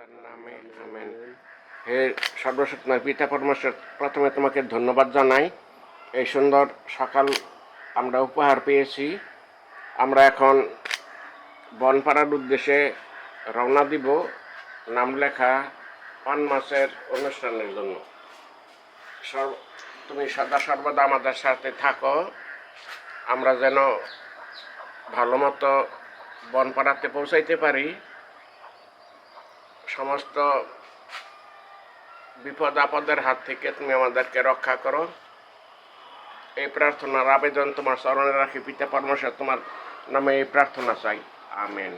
পিতার নামে আমেন। হে সর্বশক্তিমান পিতা পরমেশ্বর, প্রথমে তোমাকে ধন্যবাদ জানাই। এই সুন্দর সকাল আমরা উপহার পেয়েছি। আমরা এখন বনপাড়ার উদ্দেশ্যে রওনা দিব নাম লেখা 5 মাসের অনুষ্ঠানের জন্য। তুমি সদা সর্বদা আমাদের সাথে থাকো, আমরা যেন ভালো মতো বনপাড়াতে পৌঁছাইতে পারি। সমস্ত বিপদ আপদের হাত থেকে তুমি আমাদেরকে রক্ষা করো, এই প্রার্থনার আবেদন তোমার চরণে রাখি পিতা পরমেশ্বর, তোমার নামে এই প্রার্থনা চাই, আমেন।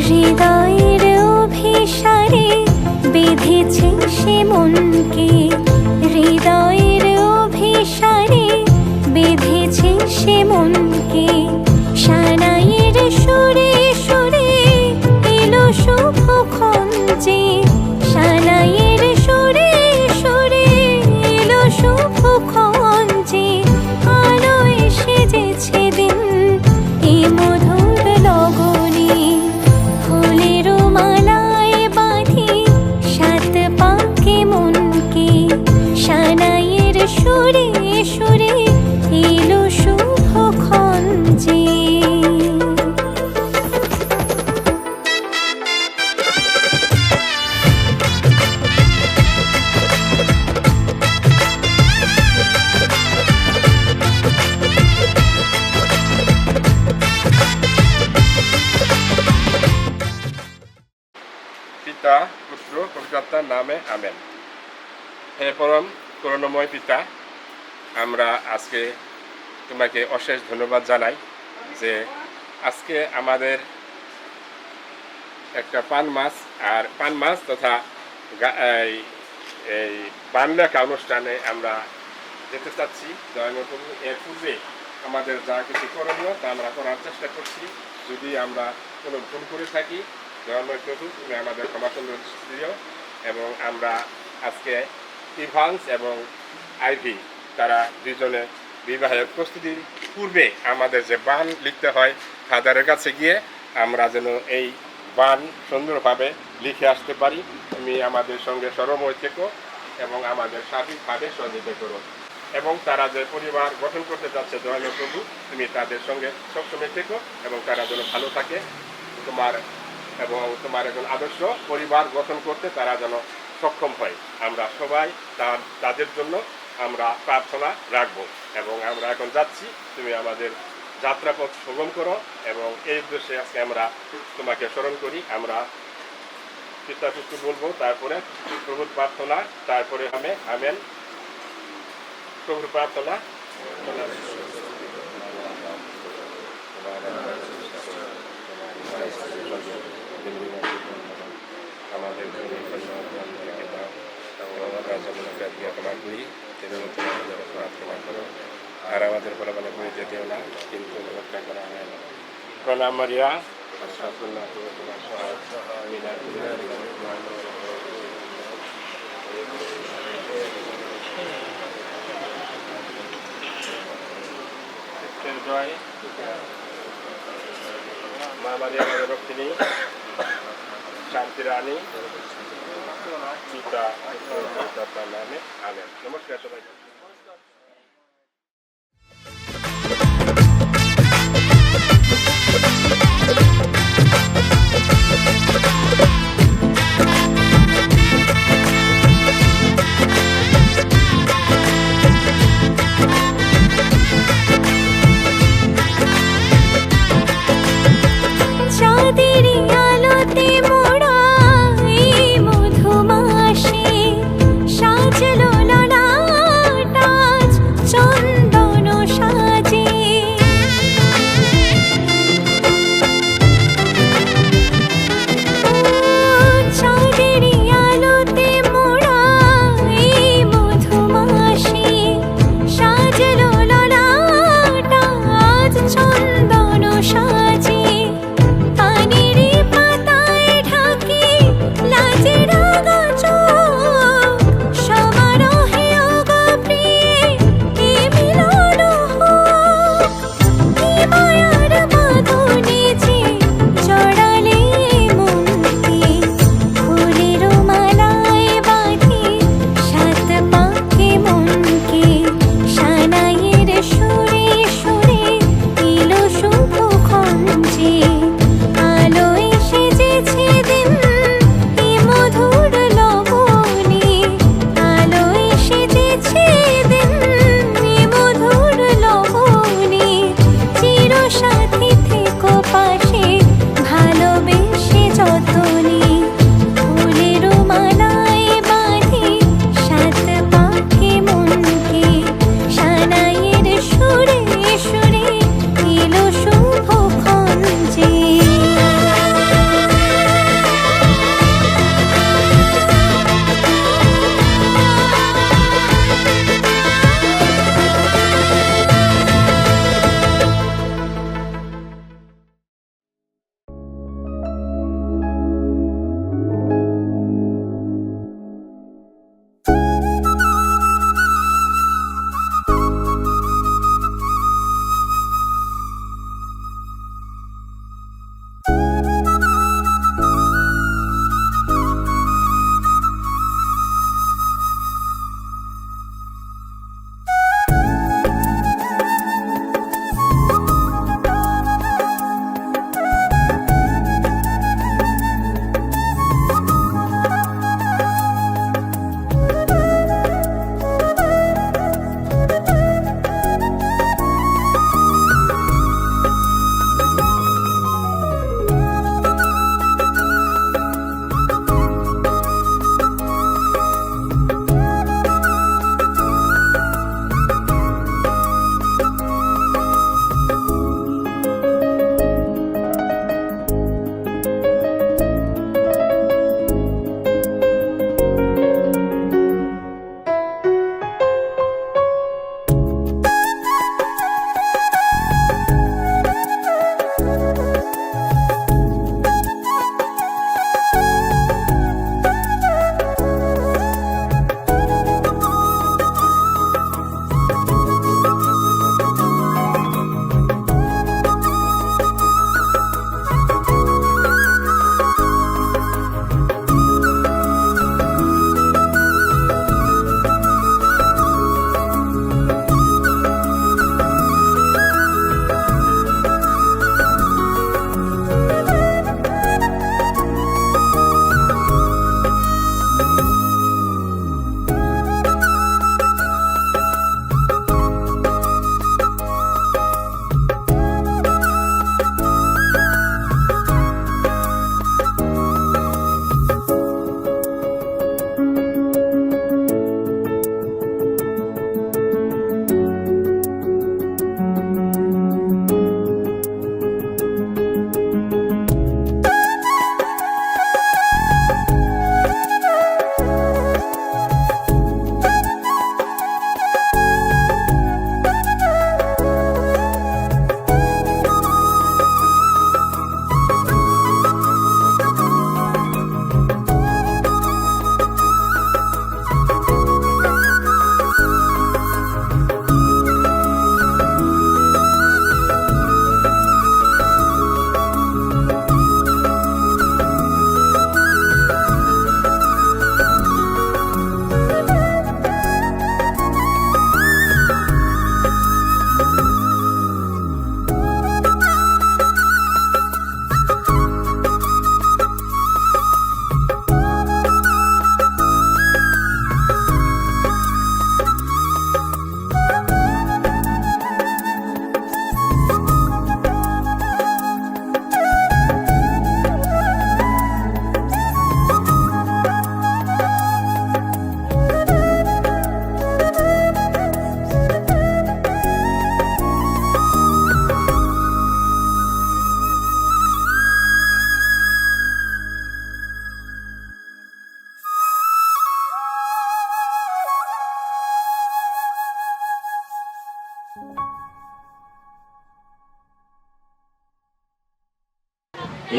হৃদয়ের অভিসারে বেঁধেছে সে মনকে, হৃদয়ের অভিসারে বেঁধেছে সে মনকে। সানাইয়ের সুরে সুরে এলো শুভক্ষণ যে, সানাইয়ের সুরে সুরে এলো শুভক্ষণ যে। আলো এসে যেছে দিন এ মধুর লগনে, ফুলের মালায় বাঁধি সাত পাকে মনকে। সানাইয়ের সুরে সুরে এলো শুভক্ষণ যে। পিতা পুত্র পবিত্রাত্মার নামে আমেন। হে পরম করুণাময় পিতা, আমরা আজকে তোমাকে অশেষ ধন্যবাদ জানাই যে আজকে আমাদের একটা পান মাস তথা এই বান লেখা অনুষ্ঠানে আমরা যেতে চাচ্ছি। এর পূর্বে আমাদের যা কিছু করণীয় তা আমরা করার চেষ্টা করছি। যদি আমরা কোনো ভুল করে থাকি, দয়াময় প্রভু তুমি আমাদের ক্ষমা সুন্দর দিও। এবং আমরা আজকে ইভান্স এবং আইভি তারা দুজনে বিবাহের প্রস্তুতির পূর্বে আমাদের যে বান লিখতে হয় ফাদারের কাছে গিয়ে আমরা যেন এই বান সুন্দরভাবে লিখে আসতে পারি। তুমি আমাদের সঙ্গে সরময় থেকো এবং আমাদের সার্বিকভাবে সহযোগিতা করো। এবং তারা যে পরিবার গঠন করতে যাচ্ছে দয়ালু প্রভু, তুমি তাদের সঙ্গে সবসময় থেকো এবং তারা যেন ভালো থাকে, তোমার একজন আদর্শ পরিবার গঠন করতে তারা যেন সক্ষম হয়। আমরা সবাই তাদের জন্য আমরা প্রার্থনা রাখবো। এবং আমরা এখন যাচ্ছি, তুমি আমাদের যাত্রাপথ সুগম করো। এবং এই উদ্দেশ্যে আজকে আমরা তোমাকে স্মরণ করি। আমরা পিতা পুত্র বলবো, তারপরে প্রভুর প্রার্থনা, তারপরে আমেন। প্রভুর প্রার্থনা। আমাদের প্রার্থনা করো, আর আমাদের বলে বলে যেতেও না, কিন্তু প্রণাম মারিয়া জয় মা মারিয়া রক্ষিণী, শান্তি রানী, পিতা নামে আমেন। নমস্কার সবাই।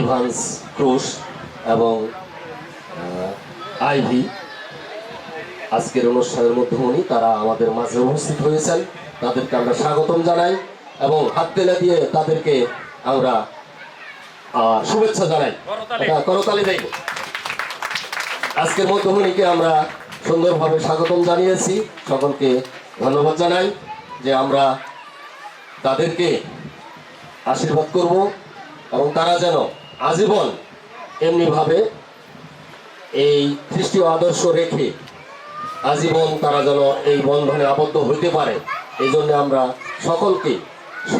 ইভান্স ক্রুশ এবং আইভি আজকের অনুষ্ঠানের মধ্যমণি তারা আমাদের মাঝে উপস্থিত হয়েছেন। তাদেরকে আমরা স্বাগতম জানাই এবং হাত তেলা দিয়ে তাদেরকে আমরা শুভেচ্ছা জানাই। এটা করতালি দেই। আজকের মধ্যমণিকে আমরা সুন্দরভাবে স্বাগতম জানিয়েছি। সকলকে ধন্যবাদ জানাই যে আমরা তাদেরকে আশীর্বাদ করব এবং তারা যেন আজীবন এমনিভাবে এই খ্রিস্টীয় আদর্শ রেখে আজীবন তারা যেন এই বন্ধনে আবদ্ধ হইতে পারে। এই জন্য আমরা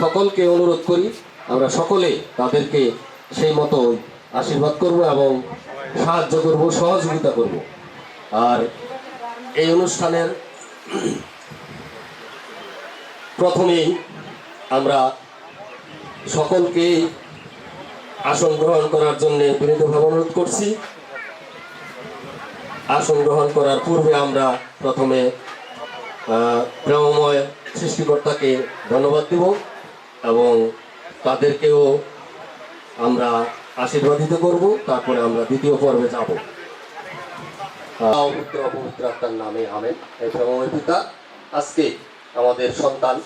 সকলকে অনুরোধ করি, আমরা সকলে তাদেরকে সেই মতো আশীর্বাদ করব এবং সাহায্য করব, সহযোগিতা করব। আর এই অনুষ্ঠানের প্রথমেই আমরা সকলকে আসন গ্রহণ করার জন্য বিনীতভাবে অনুরোধ করছি। আসন গ্রহণ করার পূর্বে আমরা প্রথমে প্রেমময় সৃষ্টিকর্তাকে ধন্যবাদ দেব এবং তাদেরকেও আমরা আশীর্বাদিত করব। তারপরে আমরা দ্বিতীয় পর্বে যাব। পবিত্র আত্মার নামে আমেন। এই প্রেমময় পিতা, আজকে আমাদের সন্তান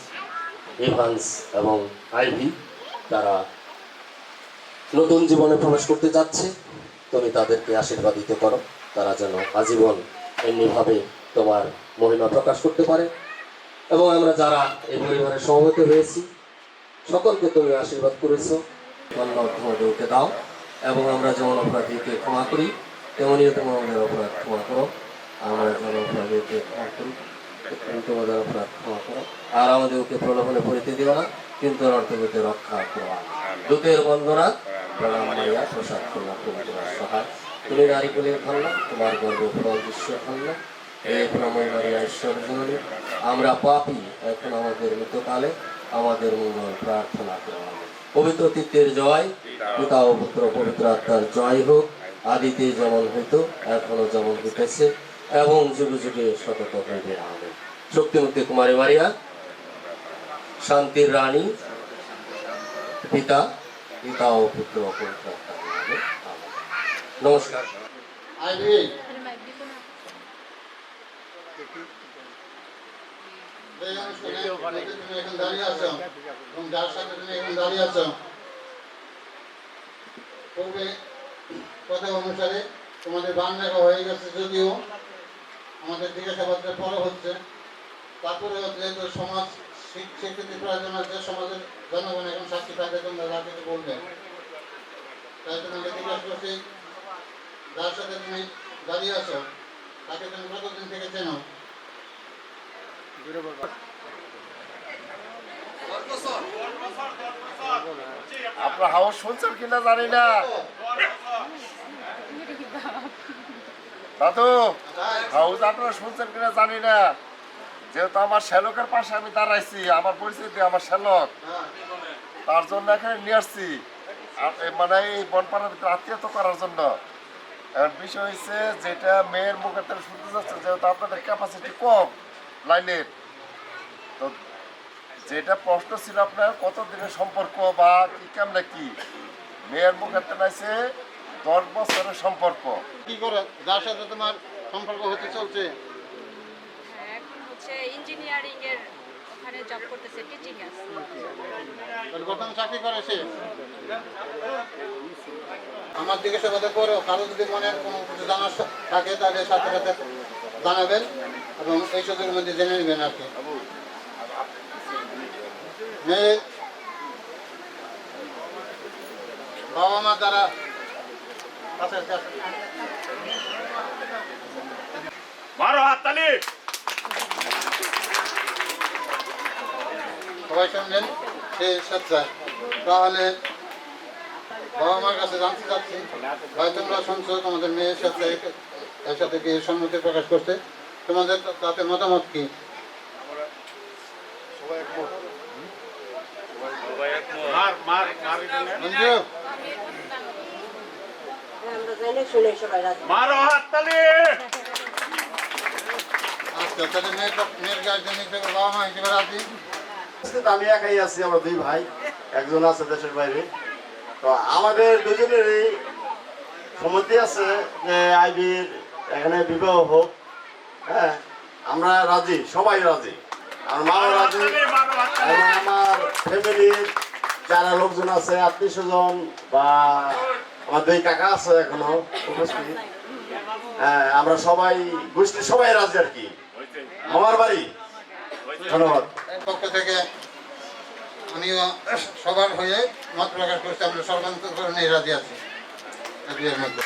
ইভান্স এবং আইভি তারা নতুন জীবনে প্রবেশ করতে যাচ্ছে। তুমি তাদেরকে আশীর্বাদিত করো, তারা যেন আজীবন এমনিভাবে তোমার মহিমা প্রকাশ করতে পারে। এবং আমরা যারা এই পরিবারের সমবেত হয়েছি সকলকে তুমি আশীর্বাদ করেছো, তোমাদেরকে দাও। এবং আমরা যেমন অপরাধীকে ক্ষমা করি তেমনিও তোমার আমাদের অপরাধ ক্ষমা করো। আমরা যেমন অপরাধীকে ক্ষমা করি তোমাদের অপরাধ ক্ষমা করো। আর আমাদেরকে প্রলোভনে পরিতে দিও না, কিন্তু অর্থ হইতে রক্ষা করো। দূতের বন্দনা প্রণাম মাইয়া, প্রসাদ করলাম তোমার সহায়। তুমি নারী বলে ধন্য, তোমার গর্ব ফল ঈশ্বর ধন্য। এই প্রণয় মারিয়া ঈশ্বর জননী, আমরা পাপী এখন আমাদের মৃত্যুকালে আমাদের মঙ্গল প্রার্থনা করো। পবিত্র তীর্থের জয়, পিতা ও পুত্র পবিত্র আত্মার জয় হোক, আদিতে যেমন হইতো এখনো যেমন হইতেছে এবং যুগে যুগে সতত হইবে। আমেন। শক্তিমূর্তি কুমারী মারিয়া, শান্তির রানী, পিতা ও পুত্র পবিত্র আত্মার নামে আমেন। নমস্কার। এখন দাঁড়িয়ে আছো এবং যার সাথে তুমি এখন দাঁড়িয়ে আছো, পূর্বে কথা অনুসারে তোমাদের বান লেখা হয়ে গেছে, যদিও আমাদের জিজ্ঞাসাবাদের পরে হচ্ছে। তারপরে যেহেতু সমাজ স্বীকৃতি প্রয়োজন আছে, সমাজের জনগণ এখন সাক্ষী থাকে, তোমরা যা কিছু বলবে। তাই তোমাকে জিজ্ঞাসা করছি, যার সাথে তুমি দাঁড়িয়ে আছো তাকে তুমি কতদিন থেকে চেনো? আপনার হাউস শুনছেন কিনা জানি না দাদু, হাউস আপনারা শুনছেন কিনা জানি না। যেহেতু আমার শ্যালকের পাশে আমি দাঁড়াইছি, আমার পরিচিতি আমার শ্যালক, তার জন্য এখানে নিয়ে আসছি, মানে এই বনপাড়ার ভিতরে আত্মীয়তা করার জন্য। এখন বিষয় হচ্ছে যেটা মেয়ের মুখে তারা শুনতে যাচ্ছে, যেহেতু আপনাদের ক্যাপাসিটি কম লাইনের, তো যেটা প্রশ্ন ছিল আপনার কত দিনের সম্পর্ক বা কি কেমনে কি, মেয়ের মুখে তেনাইছে 10 বছরের সম্পর্ক। কি করে যার সাথে তোমার সম্পর্ক হতে চলছে? এখন হচ্ছে ইঞ্জিনিয়ারিং এর ওখানে জব করতেছে, টিচিং আছে। প্রথম চাকরি করে সে। আমার জিজ্ঞাসাবাদের পরেও কারো যদি মনে কোনো কিছু জানার থাকে তাহলে সাথে সাথে জানাবেন এবং এই সুযোগের মধ্যে জেনে নেবেন আর কি। মেয়ে বাবা মা যারা মারো হাততালি। সবাই শুনলেন সে স্বেচ্ছায়। তাহলে বাবা মার কাছে জানতে চাচ্ছি, ভাই তোমরা শুনছো তোমাদের মেয়ে স্বেচ্ছায় এর সাথে কি সম্মতি প্রকাশ করছে, তোমাদের তাতে মতামত কি? মারো হাততালি। আচ্ছা, তাহলে মেয়ের গার্জেন হিসেবে বাবা মা হিসেবে রাজি? আমি একাই আছি, আমরা 2 ভাই, একজন আছে দেশের বাইরে। তো আমাদের দুজনেরই সম্মতি আছে যে আইবির এখানে বিবাহ হোক। হ্যাঁ, আমরা রাজি, সবাই রাজি, আমার মাও রাজি এবং আমার ফ্যামিলির যারা লোকজন আছে, আত্মীয় স্বজন বা আমার দুই কাকা আছে এখনো উপস্থিত। হ্যাঁ, আমরা সবাই গোষ্ঠী সবাই রাজি আর কি, আমার বাড়ি। ধন্যবাদ। পক্ষ থেকে আমিও সবার হয়ে মত প্রকাশ করছি, আমরা সর্বান্তকরণে রাজি আছি এই বিয়ের মধ্যে।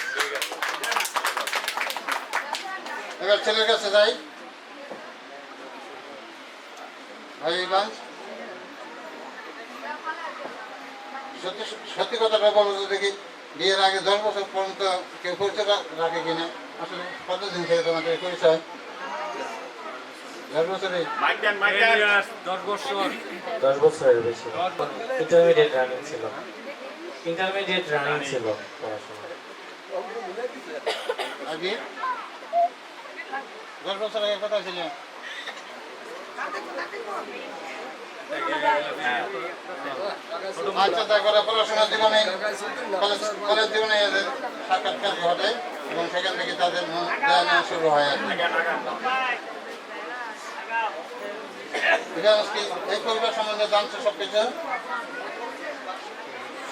এবার ছেলের কাছে যাই। ভাই ইভান্স, সত্যি সত্যি কথাটা বলো তো দেখি, বিয়ের আগে 10 বছর পর্যন্ত কেউ পরিচয় রাখে কিনা? আসলে কতদিন থেকে তোমাদের পরিচয়? 10 বছরই? 10 বছরের বেশি। ইন্টারমিডিয়েট রানিং ছিল পড়াশোনা। আগে 10 বছর আগে কথা ছিল। আচ্ছা, তারপরে পড়াশোনার জীবনে কলেজ জীবনে এদের সাক্ষাৎকার ঘটে এবং সেখান থেকে তাদের দেওয়া শুরু হয় আর কি। এই পরিবার সম্বন্ধে জানছো সবকিছু?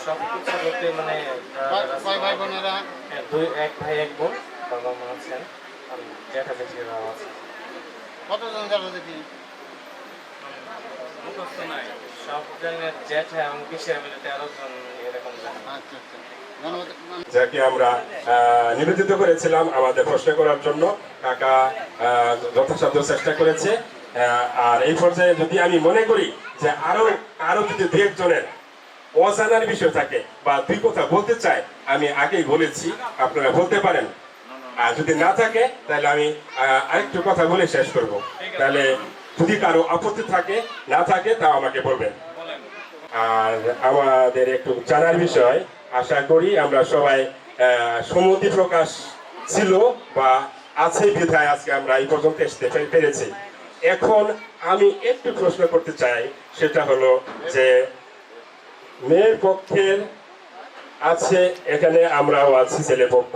সবকিছু বলতে মানে ভাই ভাই বোনেরা? এক ভাই এক বোন, বাবা মা আছেন, আমি জ্যাঠা জেঠিরাও আছে। কতজন যারা দেখি? সব জনের জ্যাঠা এবং পিসিরা মিলে 13 জন এরকম জানি। আচ্ছা আচ্ছা, ধন্যবাদ। যাকে আমরা নিবেদিত করেছিলাম আমাদের প্রশ্ন করার জন্য, কাকা যথাসাধ্য চেষ্টা করেছে। আর এই পর্যায়ে যদি আমি মনে করি যে আরো যদি 2 একজনের অজানার বিষয় থাকে বা 2 কথা বলতে চায়, আমি আগেই বলেছি আপনারা বলতে পারেন। আর যদি না থাকে তাহলে আমি আরেকটু কথা বলে শেষ করব। তাহলে যদি কারো আপত্তি থাকে না থাকে তাও আমাকে বলবেন। আর আমাদের একটু জানার বিষয়, আশা করি আমরা সবাই সম্মতি প্রকাশ ছিল বা আছে বিধায় আজকে আমরা এই পর্যন্ত আসতে পেরেছি। এখন আমি একটু প্রশ্ন করতে চাই, সেটা হলো যে মেয়ের পক্ষের আছে এখানে, আমরাও আছি ছেলে পক্ষ।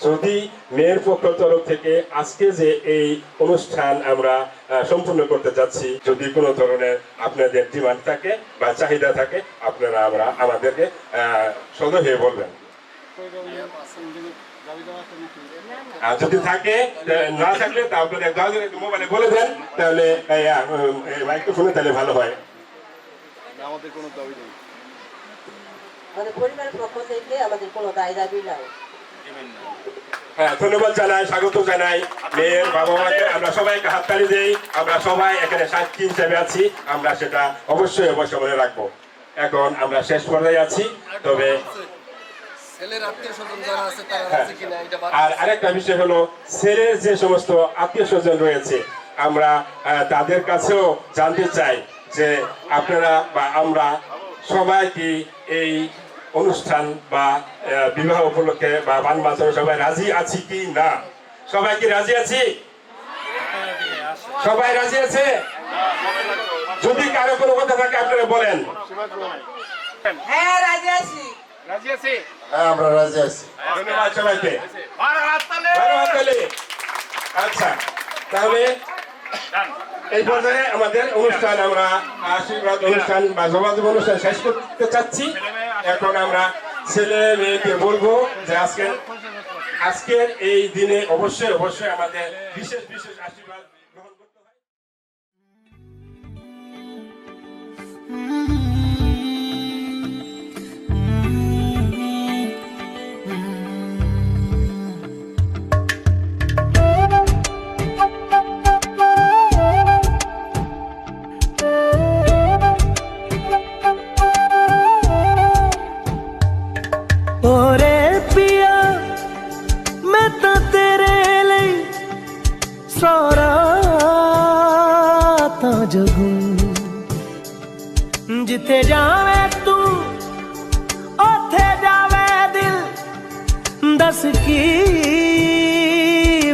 যদি মেয়ের পক্ষ তরফ থেকে আজকে যে এই অনুষ্ঠান আমরা সম্পূর্ণ করতে যাচ্ছি, যদি কোনো ধরনের আপনাদের ডিমান্ড থাকে বা চাহিদা থাকে, আপনারা আমাদেরকে সদয় হয়ে বলবেন। আর যদি থাকে, না থাকলে তা আপনাদের একটু মোবাইলে বলে দেন, তাহলে মাইক্রোফোনে তাহলে ভালো হয়। আমাদের কোনো দাবি নেই, আমাদের পরিবারের পক্ষ থেকে আমাদের কোনো দায় দাবি নাই। হ্যাঁ, ধন্যবাদ জানাই, স্বাগত জানাই মেয়ের বাবা মাকে। আমরা সবাইকে হাততালি দেই। আমরা সবাই এখানে সাক্ষী হিসেবে আছি, আমরা সেটা অবশ্যই মনে রাখবো। এখন আমরা শেষ পর্যায়ে আছি, তবে আর আরেকটা বিষয় হলো, ছেলের যে সমস্ত আত্মীয় স্বজন রয়েছে, আমরা তাদের কাছেও জানতে চাই যে আপনারা বা আমরা সবাই কি এই অনুষ্ঠান বা বিবাহ উপলক্ষে বা বান বাঁচানো সবাই রাজি আছি কি না? সবাই কি রাজি আছি? সবাই রাজি আছে? যদি কারো কোনো কথা থাকে আপনারা বলেন। হ্যাঁ, রাজি আছি। হ্যাঁ আমরা রাজি আছি। ধন্যবাদ সবাইকে। আচ্ছা, তাহলে এই পর্যায়ে আমাদের অনুষ্ঠান, আমরা আশীর্বাদ অনুষ্ঠান বা যোগাযোগ অনুষ্ঠান শেষ করতে চাচ্ছি। এখন আমরা ছেলে মেয়েকে বলবো যে আজকের এই দিনে অবশ্যই আমাদের বিশেষ আশীর্বাদ গ্রহণ করতে হয়। ओरे पिया मैं तो तेरे लिए सारा ता जगू जिथे जावे तू ओथे जावे दिल दस की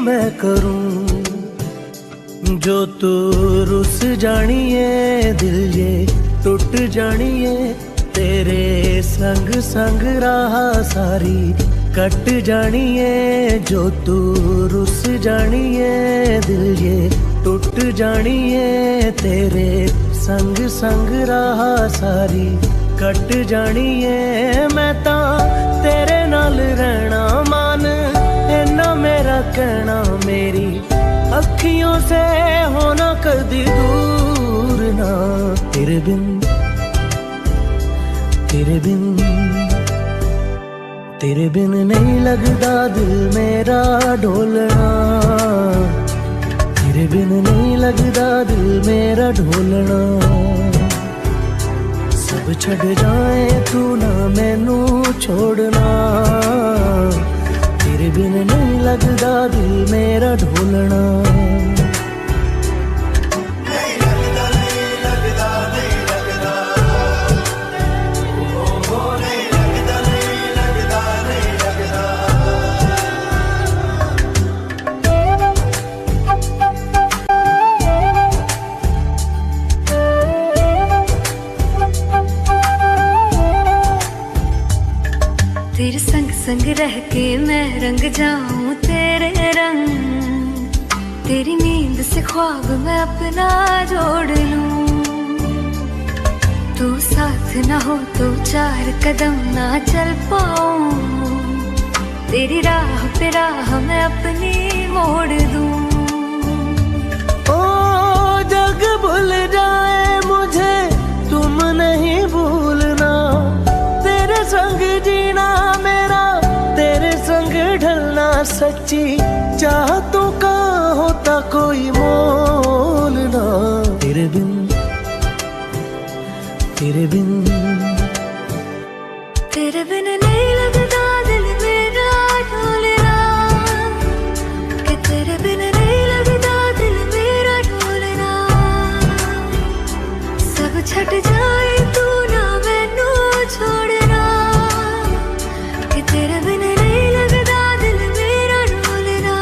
मैं करूं जो तू रुस जानिए दिल ये टूट जानिए तेरे संग संग रहा सारी कट जानी है जो तू रुस जानी है दिल ये टूट जानी है तेरे संग संग रहा सारी कट जानी है मैं ता तेरे नाल रहना मान इन्ना मेरा कहना मेरी अखियों से होना कदी दूर ना तेरे बिन तेरे बिन नहीं लगता दिल मेरा ढोलना तेरे बिन नहीं लगता दिल मेरा ढोलना सब छड़ जाए तू ना मैनू छोड़ना तेरे बिन नहीं लगता दिल मेरा ढोलना तेरे संग संग रह के मैं रंग जाऊं तेरे रंग तेरी नींद से ख्वाब मैं अपना जोड़ लूं तू साथ ना हो तो चार कदम ना चल पाऊं तेरी राह पे राह मैं अपनी मोड़ दूं ओ जग भूल जाए मुझे तुम नहीं भूलना तेरे संग जीना मेरा तेरे संग ढलना सच्ची चाहतों का होता कोई मोल ना तेरे बिन तेरे बिन नहीं लगता दिल मेरा ढोलना कि तेरे बिन नहीं लगता दिल मेरा ढोलना सब छट जाए तू ना मैनू छोड़ना कि तेरे बिन नहीं लगता दिल मेरा ढोलना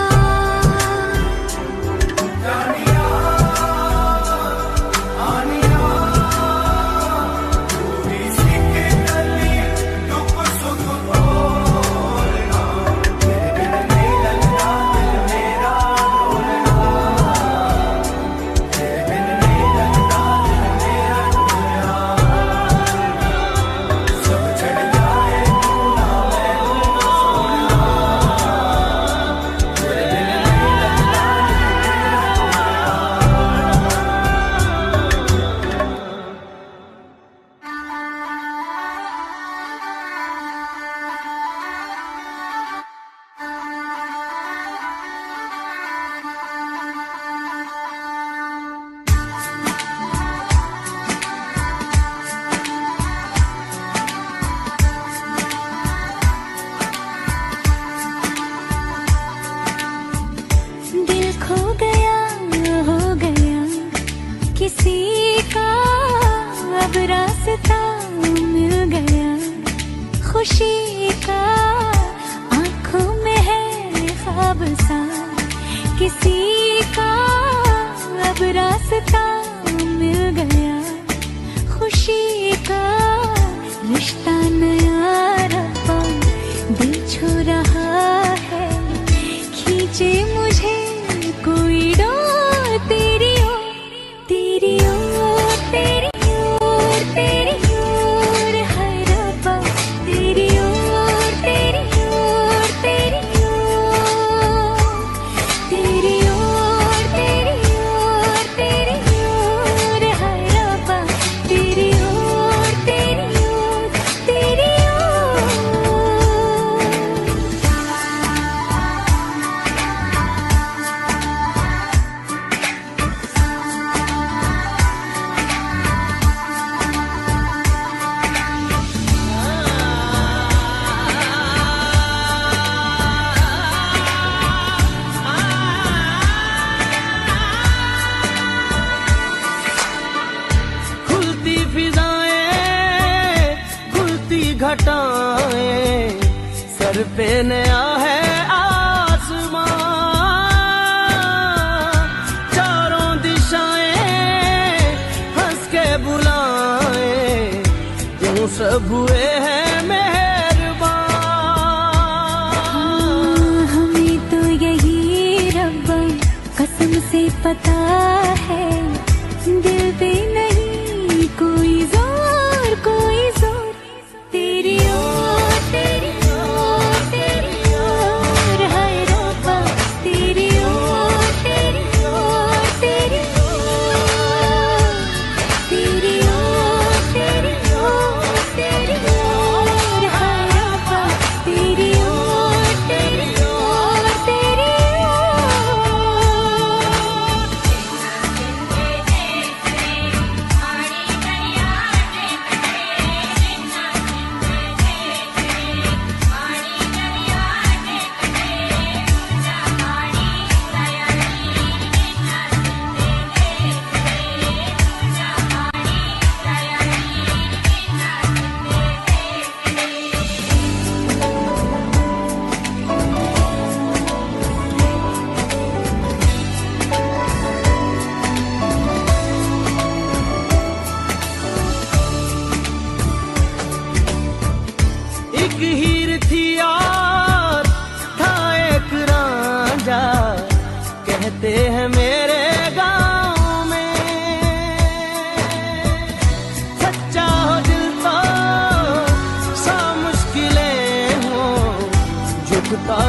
दिल खो गया हो गया किसी का अब रास्ता मिल गया खुशी का आंखों में है ख्वाब सा किसी का अब रास्ता मिल गया खुशी का रिश्ता नया रहा दिल छू रहा है खींचे मुझे कोई डोर तेरी ओर तेरी ओर तेरी ओर तेरी ओर है रब्बा तेरी ओर तेरी ओर तेरी ओर तेरी ओर तेरी ओर तेरी ओर है रब्बा तेरी ओर तेरी ओर तेरी ओर खुलती फिजाएं खुलती घटाएं सर पे नया है आसमां चारों दिशाएं हंस के बुलाएं यूं सब हुए हैं मेहरबान। हमें तो यही रब्बा कसम से पता है, दिल पे नहीं कोई जोर कोई जोर, तेरी ओर तेरी ओर तेरी ओर हाय रब्बा, तेरी ओर तेरी ओर तेरी ओर, तेरी ओर तेरी ओर तेरी ओर हाय रब्बा, तेरी ओर तेरी ओर तेरी एक हीर थी और था एक रांझा, कहते हैं मेरे गांव में, सच्चा हो दिल तो सौ मुश्किलें हो, झुकता